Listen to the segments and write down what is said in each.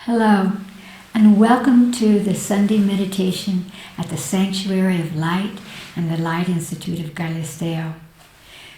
Hello, and welcome to the Sunday meditation at the Sanctuary of Light and the Light Institute of Galisteo.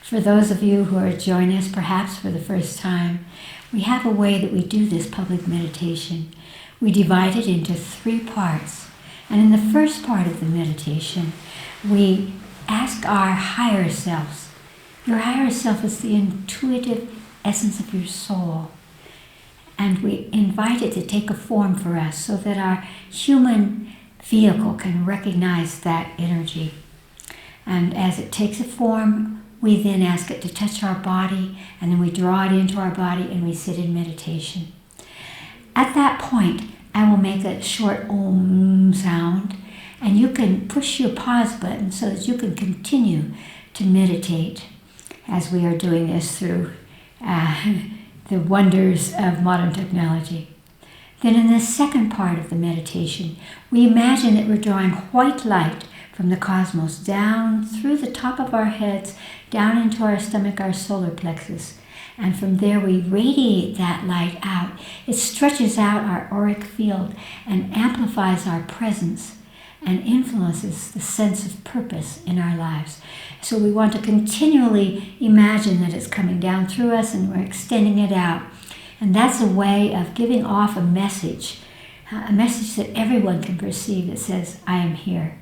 For those of you who are joining us perhaps for the first time, we have a way that we do this public meditation. We divide it into 3 parts. And in the first part of the meditation, we ask our higher selves. Your higher self is the intuitive essence of your soul. And we invite it to take a form for us so that our human vehicle can recognize that energy. And as it takes a form, we then ask it to touch our body, and then we draw it into our body and we sit in meditation. At that point, I will make a short Om sound, and you can push your pause button so that you can continue to meditate as we are doing this through the wonders of modern technology. Then in the second part of the meditation, we imagine that we're drawing white light from the cosmos down through the top of our heads, down into our stomach, our solar plexus. And from there we radiate that light out. It stretches out our auric field and amplifies our presence and influences the sense of purpose in our lives. So we want to continually imagine that it's coming down through us and we're extending it out. And that's a way of giving off a message that everyone can perceive that says, I am here.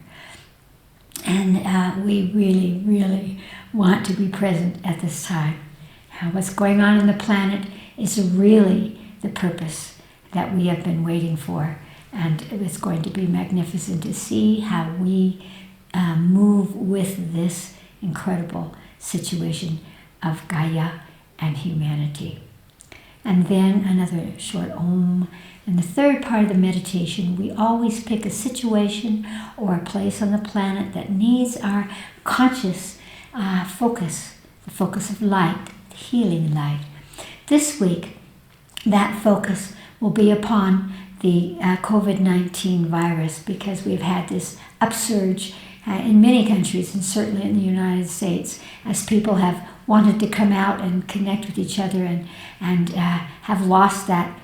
And we really, really want to be present at this time. What's going on in the planet is really the purpose that we have been waiting for. And it's going to be magnificent to see how we move with this incredible situation of Gaia and humanity. And then another short Om. In the third part of the meditation, we always pick a situation or a place on the planet that needs our conscious focus, the focus of light, the healing light. This week, that focus will be upon the COVID-19 virus, because we've had this upsurge in many countries, and certainly in the United States, as people have wanted to come out and connect with each other and have lost that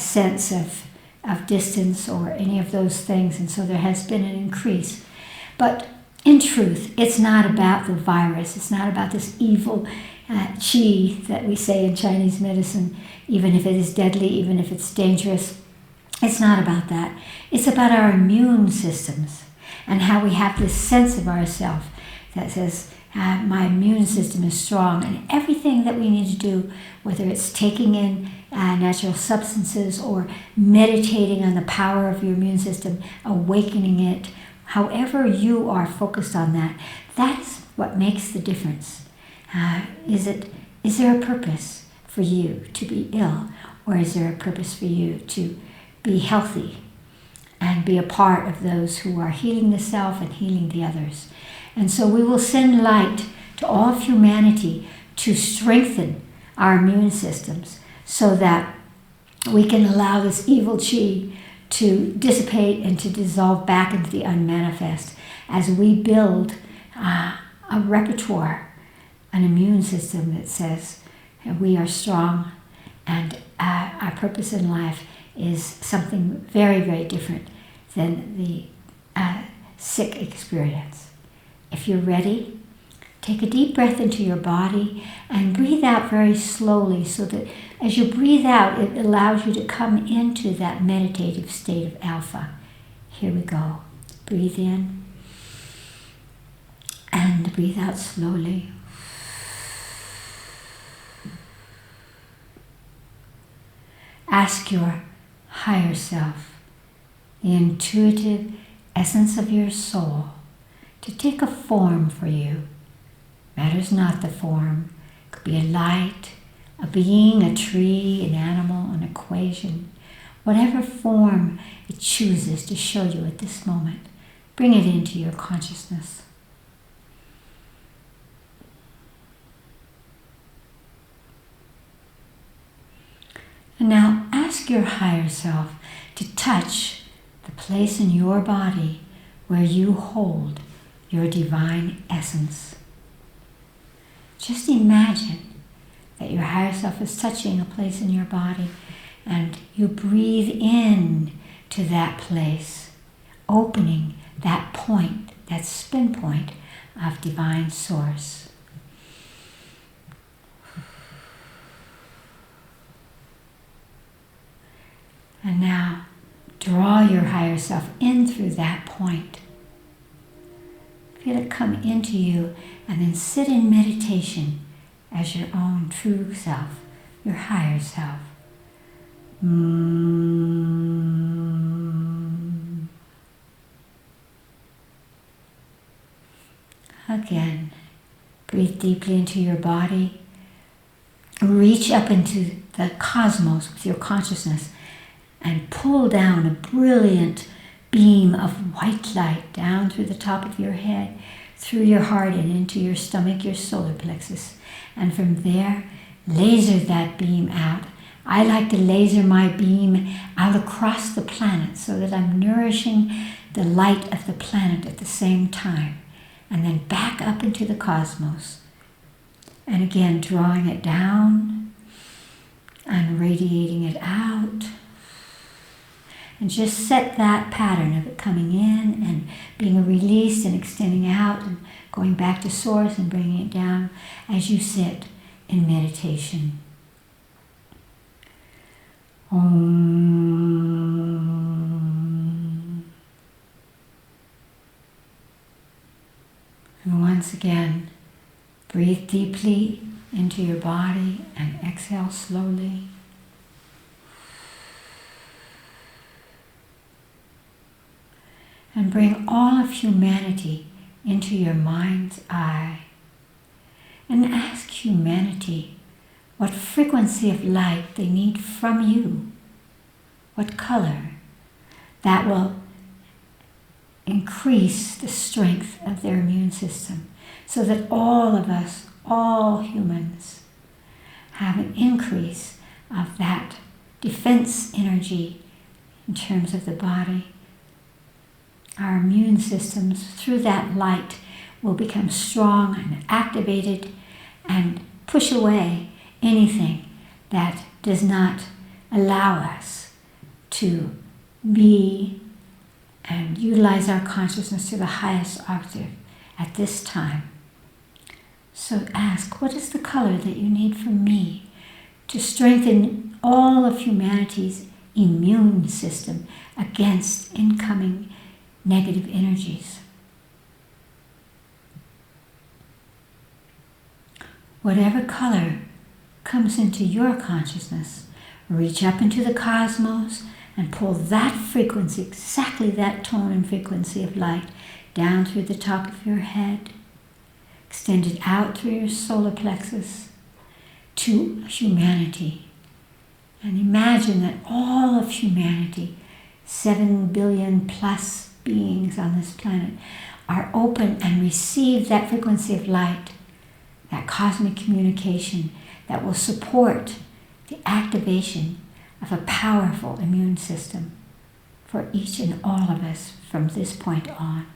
sense of distance or any of those things, and so there has been an increase. But in truth, it's not about the virus. It's not about this evil qi that we say in Chinese medicine, even if it is deadly, even if it's dangerous. It's not about that. It's about our immune systems and how we have this sense of ourself that says, my immune system is strong, and everything that we need to do, whether it's taking in natural substances or meditating on the power of your immune system, awakening it, however you are focused on that, that's what makes the difference. Is there a purpose for you to be ill, or is there a purpose for you to be healthy and be a part of those who are healing the self and healing the others? And so we will send light to all of humanity to strengthen our immune systems so that we can allow this evil qi to dissipate and to dissolve back into the unmanifest as we build a repertoire, an immune system that says we are strong and our purpose in life is something very, very different than the sick experience. If you're ready, take a deep breath into your body and breathe out very slowly so that as you breathe out, it allows you to come into that meditative state of alpha. Here we go. Breathe in and breathe out slowly. Ask your higher self, the intuitive essence of your soul, to take a form for you. Matters not the form. It could be a light, a being, a tree, an animal, an equation. Whatever form it chooses to show you at this moment, bring it into your consciousness. And now ask your higher self to touch the place in your body where you hold your divine essence. Just imagine that your higher self is touching a place in your body and you breathe in to that place, opening that point, that spin point of divine source. And now draw your higher self in through that point. Feel it come into you, and then sit in meditation as your own true self, your higher self. Again, breathe deeply into your body. Reach up into the cosmos with your consciousness and pull down a brilliant beam of white light down through the top of your head, through your heart and into your stomach, your solar plexus. And from there, laser that beam out. I like to laser my beam out across the planet so that I'm nourishing the light of the planet at the same time. And then back up into the cosmos. And again, drawing it down and radiating it out. And just set that pattern of it coming in and being released and extending out and going back to source and bringing it down as you sit in meditation. Om. And once again, breathe deeply into your body and exhale slowly. And bring all of humanity into your mind's eye. And ask humanity what frequency of light they need from you. What color. That will increase the strength of their immune system. So that all of us, all humans, have an increase of that defense energy in terms of the body. Our immune systems, through that light, will become strong and activated and push away anything that does not allow us to be and utilize our consciousness to the highest octave at this time. So ask, what is the color that you need from me to strengthen all of humanity's immune system against incoming negative energies? Whatever color comes into your consciousness, reach up into the cosmos and pull that frequency, exactly that tone and frequency of light, down through the top of your head, extend it out through your solar plexus to humanity. And imagine that all of humanity, 7 billion plus beings on this planet, are open and receive that frequency of light, that cosmic communication that will support the activation of a powerful immune system for each and all of us from this point on.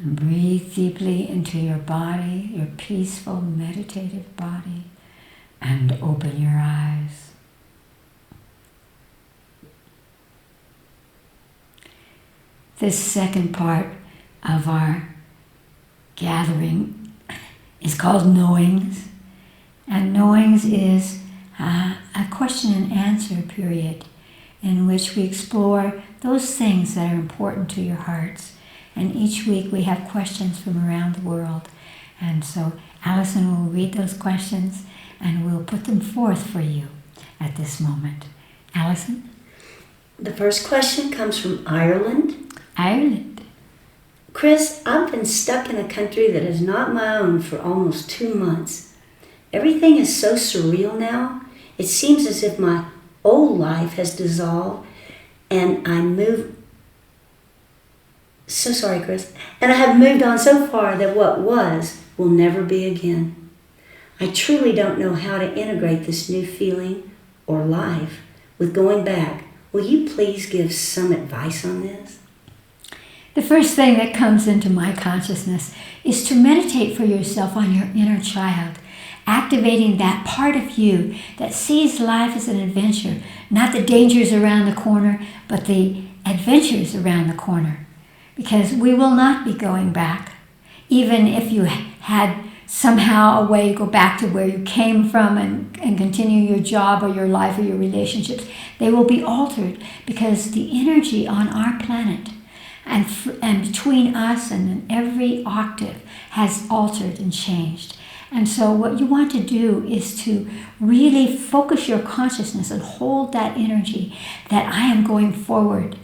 And breathe deeply into your body, your peaceful, meditative body, and open your eyes. This second part of our gathering is called Knowings. And Knowings is a question and answer period in which we explore those things that are important to your hearts. And each week we have questions from around the world. And so Alison will read those questions and we'll put them forth for you at this moment. Alison? The first question comes from Ireland. Ireland. Chris, I've been stuck in a country that is not my own for almost 2 months. Everything is so surreal now. It seems as if my old life has dissolved and I move So sorry, Chris. And I have moved on so far that what was will never be again. I truly don't know how to integrate this new feeling or life with going back. Will you please give some advice on this? The first thing that comes into my consciousness is to meditate for yourself on your inner child, activating that part of you that sees life as an adventure, not the dangers around the corner, but the adventures around the corner. Because we will not be going back. Even if you had somehow a way to go back to where you came from and continue your job or your life or your relationships, they will be altered because the energy on our planet and between us and every octave has altered and changed. And so what you want to do is to really focus your consciousness and hold that energy that I am going forward.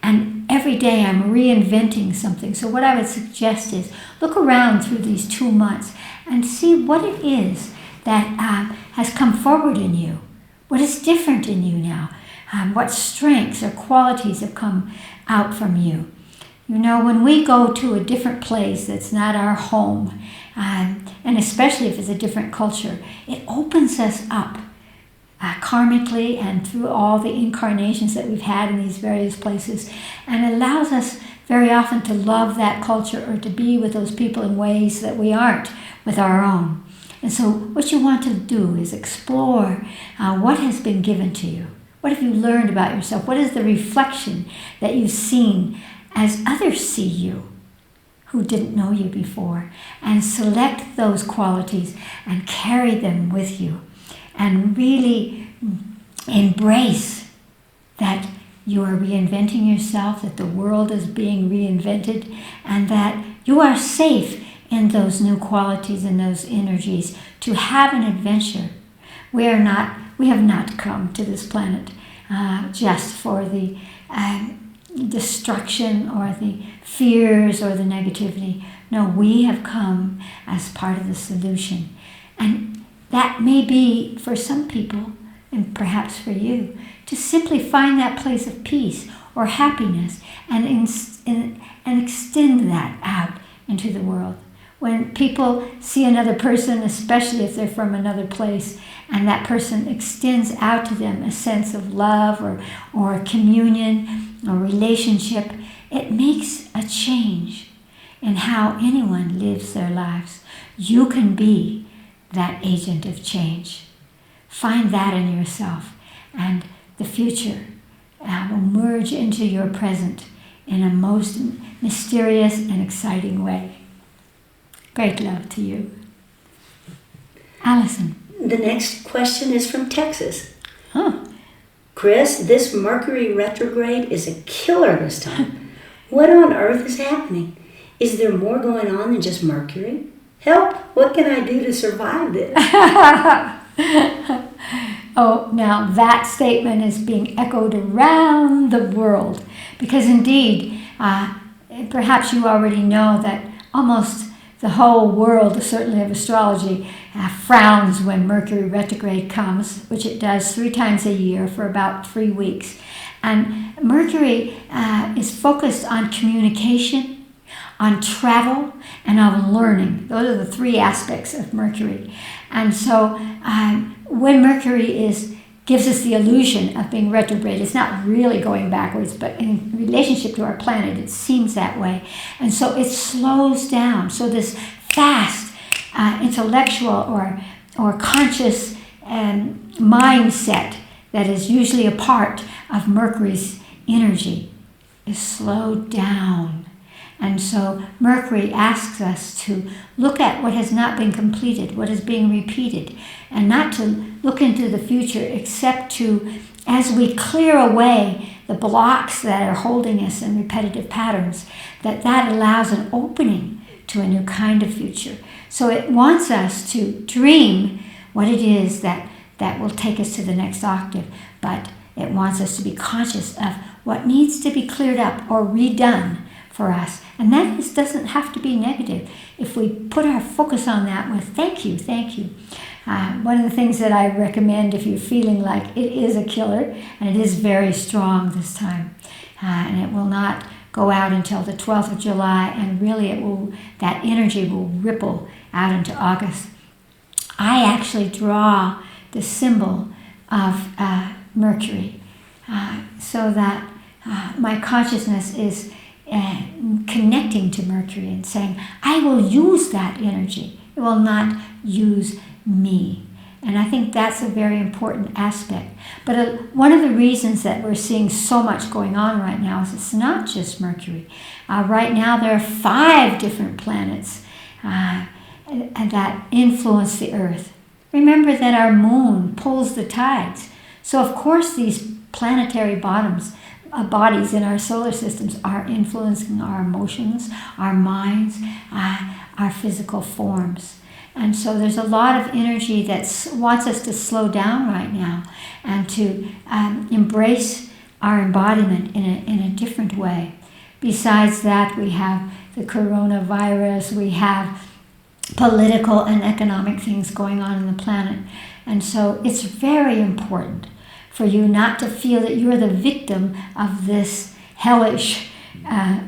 And every day I'm reinventing something. So what I would suggest is look around through these 2 months and see what it is that has come forward in you. What is different in you now? What strengths or qualities have come out from you? You know, when we go to a different place that's not our home, and especially if it's a different culture, it opens us up karmically and through all the incarnations that we've had in these various places, and allows us very often to love that culture or to be with those people in ways that we aren't with our own. And so what you want to do is explore what has been given to you. What have you learned about yourself? What is the reflection that you've seen as others see you who didn't know you before? And select those qualities and carry them with you. And really embrace that you are reinventing yourself, that the world is being reinvented, and that you are safe in those new qualities and those energies to have an adventure. We have not come to this planet just for the destruction or the fears or the negativity. No, we have come as part of the solution. And that may be for some people, and perhaps for you, to simply find that place of peace or happiness and extend that out into the world. When people see another person, especially if they're from another place, and that person extends out to them a sense of love or communion or relationship, it makes a change in how anyone lives their lives. You can be that agent of change. Find that in yourself, and the future will merge into your present in a most mysterious and exciting way. Great love to you. Allison. The next question is from Texas. Huh. Chris, this Mercury retrograde is a killer this time. What on earth is happening? Is there more going on than just Mercury? Help! What can I do to survive this? Oh, now that statement is being echoed around the world. Because indeed, perhaps you already know that almost the whole world, certainly of astrology, frowns when Mercury retrograde comes, which it does 3 times a year for about 3 weeks. And Mercury is focused on communication, on travel, and on learning. Those are the 3 aspects of Mercury. And so when Mercury gives us the illusion of being retrograde, it's not really going backwards, but in relationship to our planet, it seems that way. And so it slows down. So this fast intellectual or conscious mindset that is usually a part of Mercury's energy is slowed down. And so Mercury asks us to look at what has not been completed, what is being repeated, and not to look into the future except to, as we clear away the blocks that are holding us in repetitive patterns, that allows an opening to a new kind of future. So it wants us to dream what it is that will take us to the next octave, but it wants us to be conscious of what needs to be cleared up or redone for us. And that doesn't have to be negative. If we put our focus on that with thank you. One of the things that I recommend if you're feeling like it is a killer, and it is very strong this time, and it will not go out until the 12th of July, and really that energy will ripple out into August. I actually draw the symbol of Mercury so that my consciousness is connecting to Mercury and saying, I will use that energy. It will not use me. And I think that's a very important aspect. But one of the reasons that we're seeing so much going on right now is it's not just Mercury. Right now there are 5 different planets that influence the Earth. Remember that our moon pulls the tides. So of course these planetary bodies in our solar systems are influencing our emotions, our minds, our physical forms. And so there's a lot of energy that wants us to slow down right now and to embrace our embodiment in a different way. Besides that, we have the coronavirus, we have political and economic things going on in the planet. And so it's very important for you not to feel that you're the victim of this hellish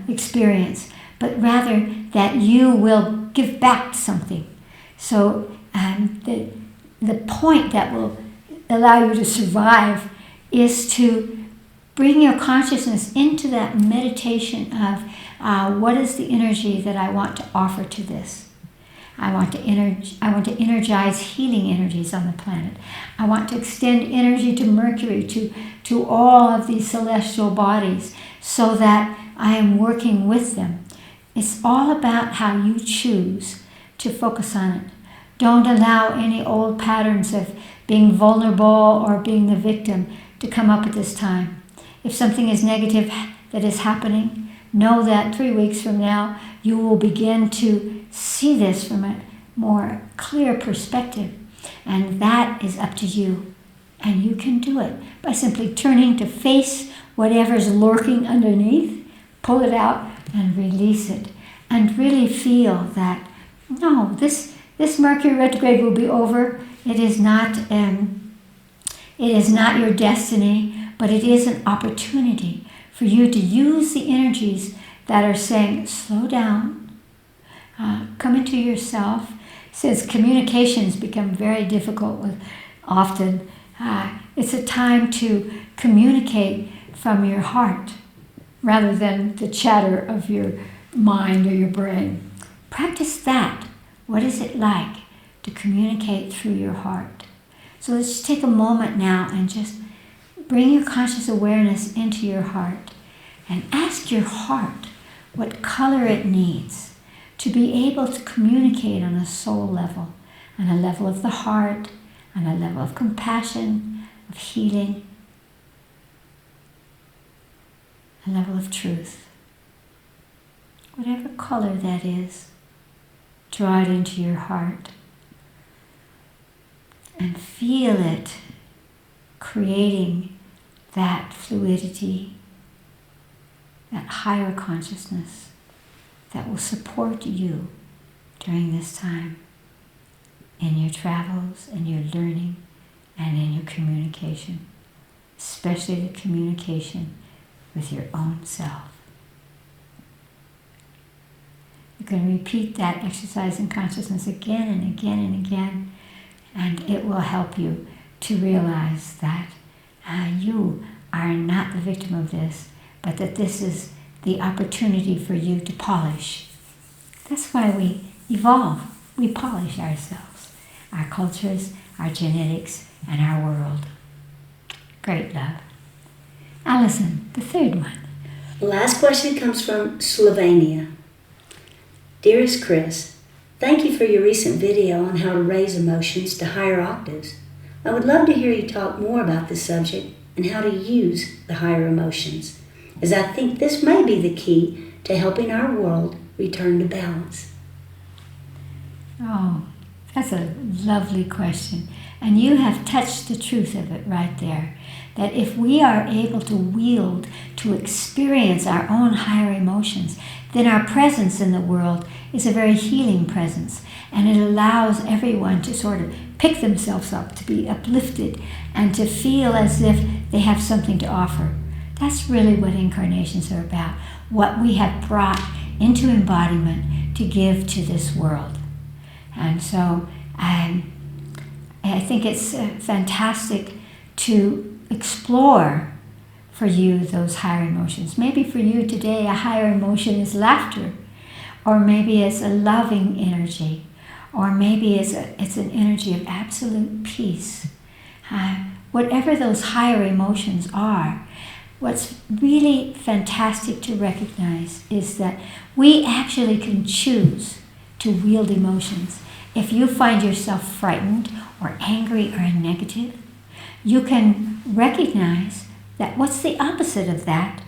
experience, but rather that you will give back something. So the point that will allow you to survive is to bring your consciousness into that meditation of what is the energy that I want to offer to this. I want to energize healing energies on the planet. I want to extend energy to Mercury, to all of these celestial bodies, so that I am working with them. It's all about how you choose to focus on it. Don't allow any old patterns of being vulnerable or being the victim to come up at this time. If something is negative that is happening, know that 3 weeks from now you will begin to see this from a more clear perspective. And that is up to you. And you can do it by simply turning to face whatever's lurking underneath, pull it out and release it. And really feel that, no, this Mercury retrograde will be over. It is not your destiny, but it is an opportunity for you to use the energies that are saying, slow down, come into yourself. Since communications become very difficult often, it's a time to communicate from your heart rather than the chatter of your mind or your brain. Practice that. What is it like to communicate through your heart? So let's just take a moment now and just bring your conscious awareness into your heart and ask your heart what color it needs to be able to communicate on a soul level, on a level of the heart, on a level of compassion, of healing, a level of truth. Whatever color that is, draw it into your heart and feel it creating that fluidity, that higher consciousness that will support you during this time in your travels, in your learning, and in your communication, especially the communication with your own self. You can repeat that exercise in consciousness again and again and again, and it will help you to realize that you are not the victim of this, but that this is the opportunity for you to polish. That's why we evolve. We polish ourselves, our cultures, our genetics, and our world. Great love. Allison, the third one. The last question comes from Slovenia. Dearest Chris, thank you for your recent video on how to raise emotions to higher octaves. I would love to hear you talk more about this subject and how to use the higher emotions, as I think this may be the key to helping our world return to balance. Oh, that's a lovely question. And you have touched the truth of it right there. That if we are able to wield, to experience our own higher emotions, then our presence in the world is a very healing presence. And it allows everyone to sort of pick themselves up, to be uplifted, and to feel as if they have something to offer. That's really what incarnations are about. what we have brought into embodiment to give to this world. And so I think it's fantastic to explore for you those higher emotions. Maybe for you today a higher emotion is laughter, or maybe it's a loving energy, or maybe it's an energy of absolute peace. Whatever those higher emotions are, what's really fantastic to recognize is that we actually can choose to wield emotions. If you find yourself frightened or angry or negative, you can recognize that what's the opposite of that,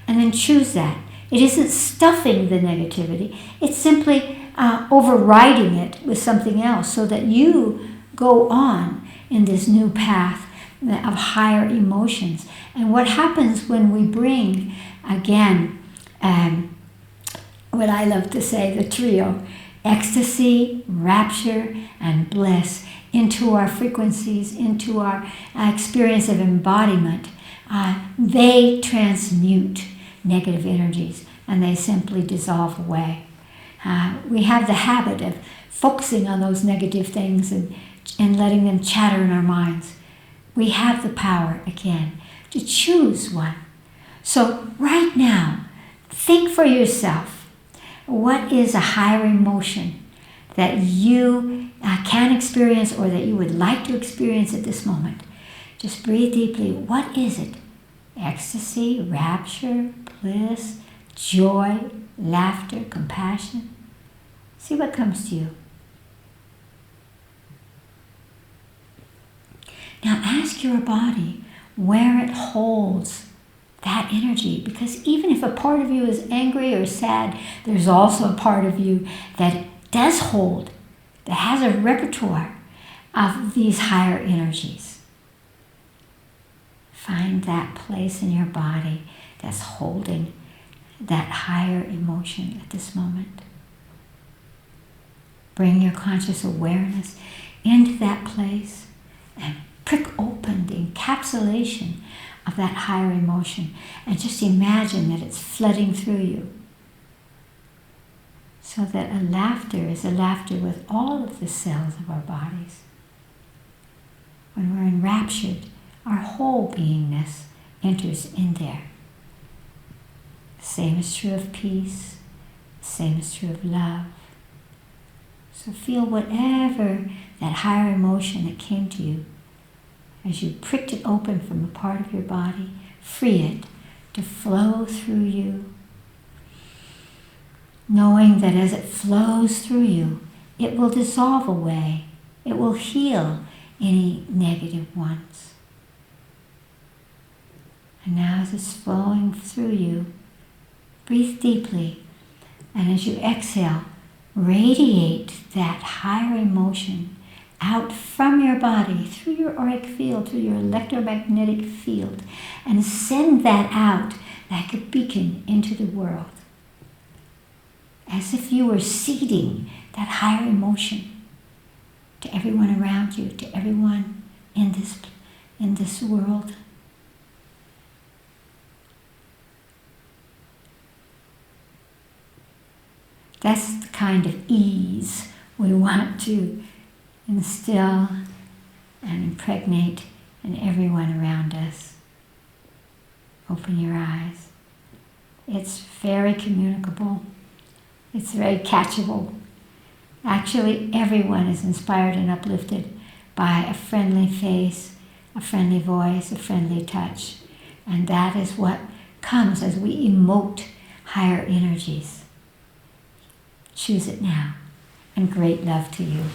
and then choose that. It isn't stuffing the negativity, it's simply overriding it with something else so that you go on in this new path of higher emotions. And what happens when we bring, again, what I love to say, the trio, ecstasy, rapture, and bliss, into our frequencies, into our experience of embodiment, they transmute negative energies and they simply dissolve away. We have the habit of focusing on those negative things and letting them chatter in our minds. We have the power, again, to choose one. So right now, think for yourself, what is a higher emotion that you can experience or that you would like to experience at this moment? Just breathe deeply. What is it? Ecstasy, rapture, bliss, joy, laughter, compassion. See what comes to you. Now ask your body where it holds that energy, because even if a part of you is angry or sad, there's also a part of you that does hold, that has a repertoire of these higher energies. Find that place in your body that's holding that higher emotion at this moment. Bring your conscious awareness into that place and prick open the encapsulation of that higher emotion, and just imagine that it's flooding through you. So that a laughter is a laughter with all of the cells of our bodies. When we're enraptured, our whole beingness enters in there. The same is true of peace. The same is true of love. So feel whatever that higher emotion that came to you, as you pricked it open from a part of your body, free it to flow through you, knowing that as it flows through you, it will dissolve away. It will heal any negative ones. And now as it's flowing through you, breathe deeply, and as you exhale, radiate that higher emotion out from your body, through your auric field, through your electromagnetic field, and send that out like a beacon into the world. As if you were seeding that higher emotion to everyone around you, to everyone in this world. That's the kind of ease we want to instill and impregnate in everyone around us. Open your eyes. It's very communicable. It's very catchable. Actually, everyone is inspired and uplifted by a friendly face, a friendly voice, a friendly touch. And that is what comes as we emote higher energies. Choose it now. And great love to you.